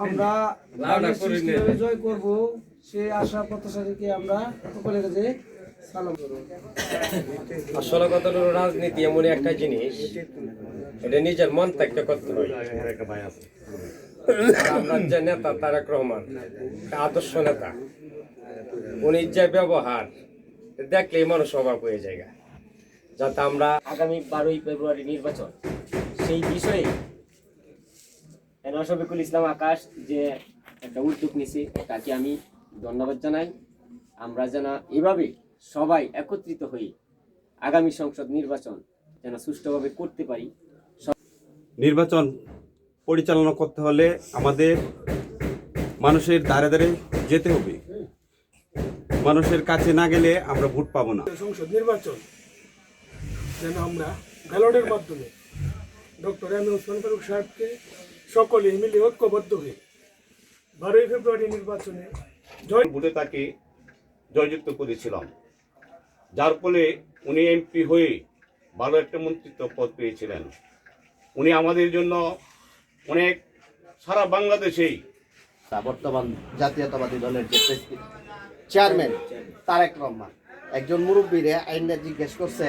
আমরা জয় করব সেই আশা প্রত্যাশা রেখে আমরা সকলের কাছে সালাম করব। আসলে কথা হলো রাজনীতি এমন একটা জিনিস, এটা নিজের মন ত্যাগ করতে হয়। আমরা যে নেতা তারেক রহমান আদর্শ নেতা, উনি যে ব্যবহার দেখলেই মানুষ অবাক হয়ে যায়। যাতে আমরা আগামী 12ই ফেব্রুয়ারি নির্বাচন, সেই বিষয়ে শফিকুল ইসলাম আকাশ যে একটা উদ্যোগ নিয়েছে, তাকে আমি ধন্যবাদ জানাই। আমরা যেন এভাবে সবাই একত্রিত হই আগামী সংসদ নির্বাচন যেন সুষ্ঠুভাবে করতে পারি। নির্বাচন পরিচালনা করতে হলে আমাদের মানুষের দ্বারে দ্বারে যেতে হবে। মানুষের কাছে না গেলে আমরা ভোট পাবো না। সংসদ নির্বাচন যেন আমরা ব্যালটের মাধ্যমে ডক্টর এম ওসমান ফারুক সাহেবকে সকলে মিলে ঐক্যবদ্ধ হয়ে 12ই ফেব্রুয়ারি নির্বাচনে ভোটে তাকে জয়যুক্ত করেছিলাম, যার ফলে উনি এমপি হয়ে ভালো একটা মন্ত্রিত্ব পদ পেয়েছিলেন। উনি আমাদের জন্য অনেক সারা বাংলাদেশেই বর্তমান জাতীয়তাবাদী দলের যে চেয়ারম্যান তারেক রহমান একজন মুরব্বীরে আইনটা জিজ্ঞেস করছে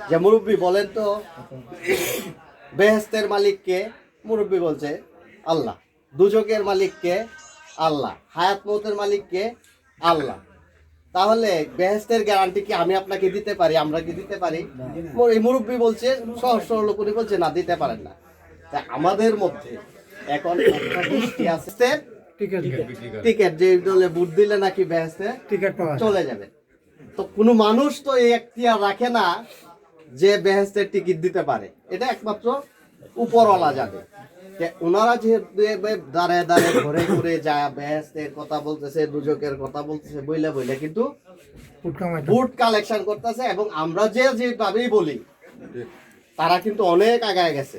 যে মুরব্বী বলেন তো বেহেশতের মালিককে? মুরব্বী বলছে আল্লাহ। দুজকের মালিককে? আল্লাহ। হায়াত মৌতের মালিককে? আল্লাহ। তাহলে বেহেশতের গ্যারান্টি কি আমি আপনাকে দিতে পারি? আমরা কি দিতে পারি? এই মুরব্বী বলছে, সহজ সরল লোক বলছে না, দিতে পারেন না। তা আমাদের মধ্যে এখন একটা গোষ্ঠী আছে টিকিট, যে দলে ভোট দিলে নাকি বেহেশতে টিকিট চলে যাবে। তো কোনো মানুষ তো এই এখতিয়ার রাখে না যে বেহেশতের টিকিট দিতে পারে, এটা একমাত্র উপরওয়ালা যাবে। ওনারা যে দাঁড়ে দাঁড়ে ঘুরে ঘুরে যায় বেহেশতের কথা বলতেছে, দুজকের কথা বলতেছে, বইলে বইলে কিন্তু ভোট কালেকশন করতেছে। এবং আমরা যেভাবেই বলি তারা কিন্তু অনেক আগায় গেছে।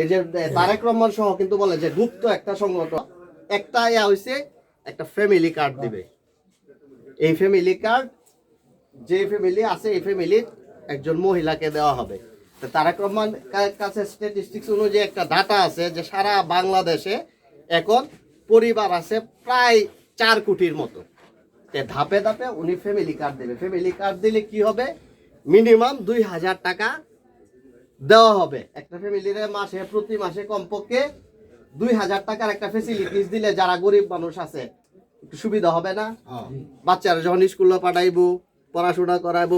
এই যে তারেক রহমান সহ কিন্তু বলে যে গুপ্ত একটা সংগঠন, একটা হয়েছে একটা ফ্যামিলি কার্ড দিবে। এই ফ্যামিলি কার্ড যে ফ্যামিলি আছে এই ফ্যামিলির একজন মহিলাকে দেওয়া হবে। তারেক রহমান কাছে স্ট্যাটিস্টিক্স অনুযায়ী একটা ডাটা আছে যে সারা বাংলাদেশে এখন পরিবার আছে প্রায় 4 কোটির মতো। ধাপে ধাপে উনি ফ্যামিলি কার্ড দেবে। ফ্যামিলি কার্ড দিলে কি হবে, মিনিমাম 2000 টাকা দেওয়া হবে একটা ফ্যামিলির মাসে, প্রতি মাসে কমপক্ষে 2000 টাকার একটা ফেসিলিটিস দিলে যারা গরিব মানুষ আছে একটু সুবিধা হবে না? বাচ্চারা যখন স্কুলে পাঠাইবো, পড়াশোনা করাইবো।